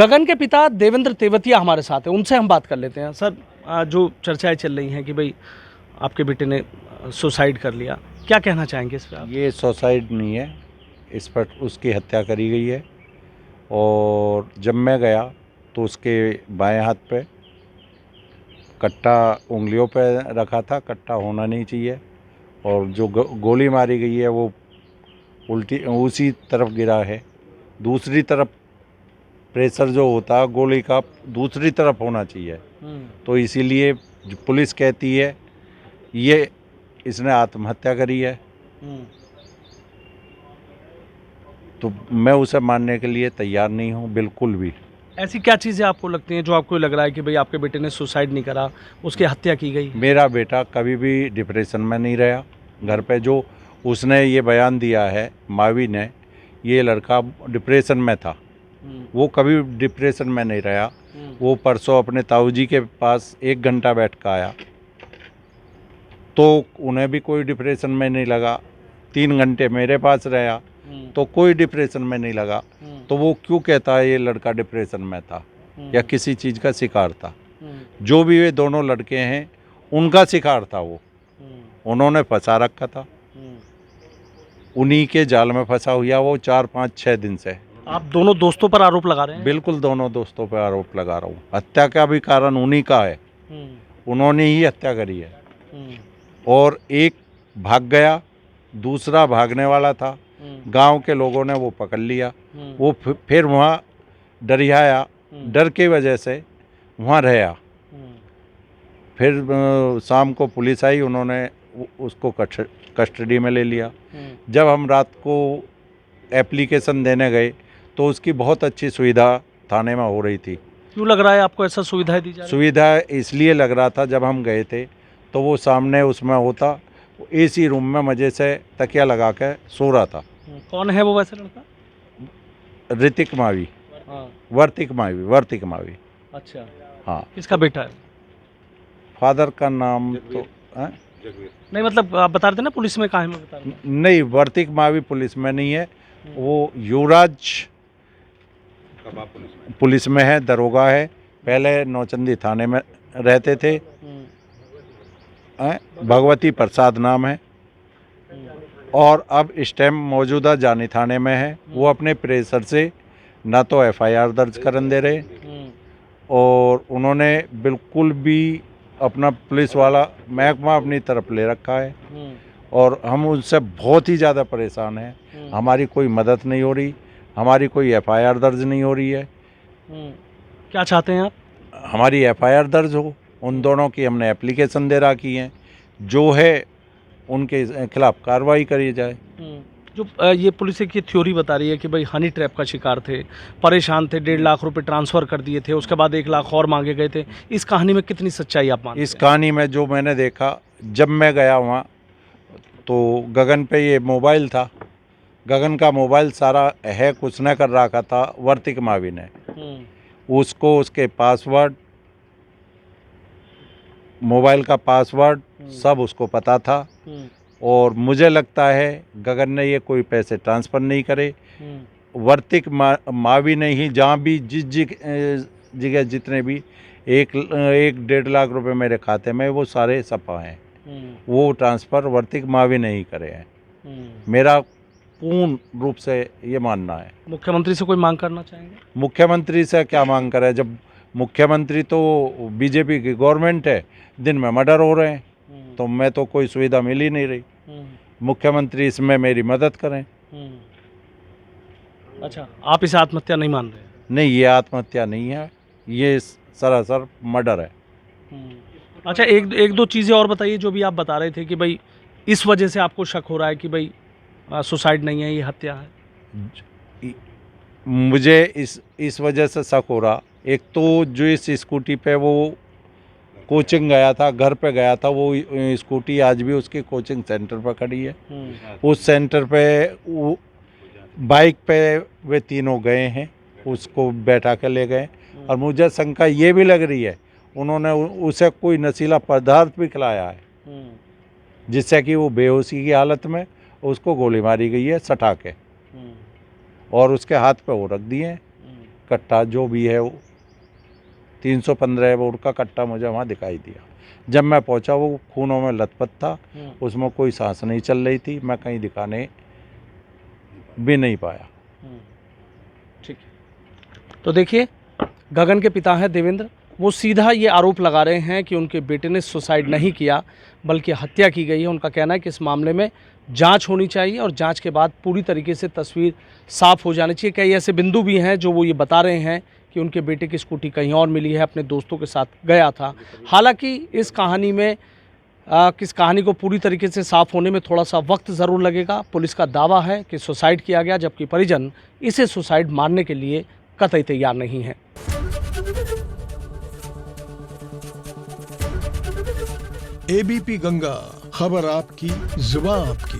गगन के पिता देवेंद्र तेवतिया हमारे साथ हैं, उनसे हम बात कर लेते हैं। सर, जो चर्चाएं चल रही हैं कि भाई आपके बेटे ने सुसाइड कर लिया, क्या कहना चाहेंगे इस पर आप? ये सुसाइड नहीं है, इस पर उसकी हत्या करी गई है। और जब मैं गया तो उसके बाएं हाथ पे कट्टा उंगलियों पे रखा था, कट्टा होना नहीं चाहिए। और जो गोली मारी गई है वो उल्टी उसी तरफ गिरा है। दूसरी तरफ प्रेशर जो होता है गोली का दूसरी तरफ होना चाहिए। तो इसीलिए जो पुलिस कहती है ये इसने आत्महत्या करी है, तो मैं उसे मानने के लिए तैयार नहीं हूँ बिल्कुल भी। ऐसी क्या चीज़ें आपको लगती हैं जो आपको लग रहा है कि भाई आपके बेटे ने सुसाइड नहीं करा, उसकी हत्या की गई? मेरा बेटा कभी भी डिप्रेशन में नहीं रहा। घर पे जो उसने ये बयान दिया है मावी ने, ये लड़का डिप्रेशन में था, वो कभी डिप्रेशन में नहीं रहा। वो परसों अपने ताऊजी के पास 1 घंटा बैठ कर आया तो उन्हें भी कोई डिप्रेशन में नहीं लगा। 3 घंटे मेरे पास रहा तो कोई डिप्रेशन में नहीं लगा। तो वो क्यों कहता है ये लड़का डिप्रेशन में था या किसी चीज़ का शिकार था? जो भी वे दोनों लड़के हैं उनका शिकार था वो, उन्होंने फंसा रखा था, उन्हीं के जाल में फंसा हुआ वो 4, 5, 6 दिन से। आप दोनों दोस्तों पर आरोप लगा रहे हैं? बिल्कुल दोनों दोस्तों पर आरोप लगा रहा हूँ। हत्या का भी कारण उन्हीं का है, उन्होंने ही हत्या करी है। और एक भाग गया, दूसरा भागने वाला था, गांव के लोगों ने वो पकड़ लिया। वो फिर वहाँ डरियाया, डर की वजह से वहाँ रहा। फिर शाम को पुलिस आई, उन्होंने उसको कस्टडी में ले लिया। जब हम रात को एप्लीकेशन देने गए तो उसकी बहुत अच्छी सुविधा थाने में हो रही थी। क्यों लग रहा है आपको ऐसा सुविधाएं दी जा रही? सुविधा इसलिए लग रहा था, जब हम गए थे तो वो सामने उसमें होता, एसी रूम में मज़े से तकिया लगा के सो रहा था। कौन है वो वैसे लड़का? ऋतिक मावी, वर्तिक मावी। अच्छा, हाँ। किसका बेटा है? फादर का नाम तो नहीं, मतलब आप बता रहे थे ना पुलिस में कहाँ है, मैं बता रहा हूँ। नहीं, वर्तिक मावी पुलिस में नहीं है, वो युवराज पुलिस में है, दरोगा है। पहले नौचंदी थाने में रहते थे, भगवती प्रसाद नाम है। और अब इस टाइम मौजूदा जानी थाने में है। वो अपने प्रेशर से ना तो एफआईआर दर्ज करने दे रहे और उन्होंने बिल्कुल भी अपना पुलिस वाला महकमा अपनी तरफ ले रखा है। और हम उनसे बहुत ही ज़्यादा परेशान हैं। हमारी कोई मदद नहीं हो रही, हमारी कोई एफआईआर दर्ज नहीं हो रही है। क्या चाहते हैं आप? हमारी एफआईआर दर्ज हो, उन दोनों की हमने एप्लीकेशन दे रखी है, जो है उनके खिलाफ कार्रवाई करी जाए। जो ये पुलिस की थ्योरी बता रही है कि भाई हनी ट्रैप का शिकार थे, परेशान थे, 1.5 लाख रुपए ट्रांसफ़र कर दिए थे, उसके बाद 1 लाख और मांगे गए थे, इस कहानी में कितनी सच्चाई आप मानते हैं? इस कहानी में जो मैंने देखा, जब मैं गया वहाँ तो गगन पे ये मोबाइल था, गगन का मोबाइल सारा हैक उसने कर रखा था, वर्तिक मावी ने। उसको उसके पासवर्ड, मोबाइल का पासवर्ड सब उसको पता था। और मुझे लगता है गगन ने ये कोई पैसे ट्रांसफ़र नहीं करे, वर्तिक मावी ने ही जहाँ भी जिस जगह जितने भी 1.5 लाख रुपए मेरे खाते में, वो सारे सपा हैं, वो ट्रांसफ़र वर्तिक मावी ने ही करे हैं। मेरा पूर्ण रूप से ये मानना है। मुख्यमंत्री से कोई मांग करना चाहेंगे? मुख्यमंत्री से क्या मांग करे, जब मुख्यमंत्री तो बीजेपी की गवर्नमेंट है, दिन में मर्डर हो रहे हैं, तो मैं तो कोई सुविधा मिल ही नहीं रही। मुख्यमंत्री इसमें मेरी मदद करें। अच्छा, आप इसे आत्महत्या नहीं मान रहे? नहीं, ये आत्महत्या नहीं है, ये सरासर मर्डर है। अच्छा, एक दो चीज़ें और बताइए जो भी आप बता रहे थे कि भाई इस वजह से आपको शक हो रहा है कि भाई सुसाइड नहीं है, ये हत्या है। मुझे इस वजह से शक हो रहा, एक तो जो इस स्कूटी पे वो कोचिंग गया था, घर पे गया था, वो स्कूटी आज भी उसके कोचिंग सेंटर पर खड़ी है। उस सेंटर पे वो बाइक पे वे तीनों गए हैं, उसको बैठा के ले गए। और मुझे शंका ये भी लग रही है उन्होंने उसे कोई नशीला पदार्थ भी खिलाया है, जिससे कि वो बेहोशी की हालत में उसको गोली मारी गई है सटा के, और उसके हाथ पे वो रख दिए कट्टा जो भी है वो 315 बोर्ड का कट्टा मुझे वहाँ दिखाई दिया। जब मैं पहुँचा वो खूनों में लथपथ था, उसमें कोई सांस नहीं चल रही थी, मैं कहीं दिखाने भी नहीं पाया। ठीक है, तो देखिए गगन के पिता हैं देवेंद्र, वो सीधा ये आरोप लगा रहे हैं कि उनके बेटे ने सुसाइड नहीं किया बल्कि हत्या की गई है। उनका कहना है कि इस मामले में जांच होनी चाहिए और जांच के बाद पूरी तरीके से तस्वीर साफ हो जानी चाहिए। कई ऐसे बिंदु भी हैं जो वो ये बता रहे हैं कि उनके बेटे की स्कूटी कहीं और मिली है, अपने दोस्तों के साथ गया था। हालांकि इस कहानी में किस कहानी को पूरी तरीके से साफ होने में थोड़ा सा वक्त ज़रूर लगेगा। पुलिस का दावा है कि सुसाइड किया गया, जबकि परिजन इसे सुसाइड मानने के लिए कतई तैयार नहीं है। एबीपी गंगा, खबर आपकी, जुबान आपकी।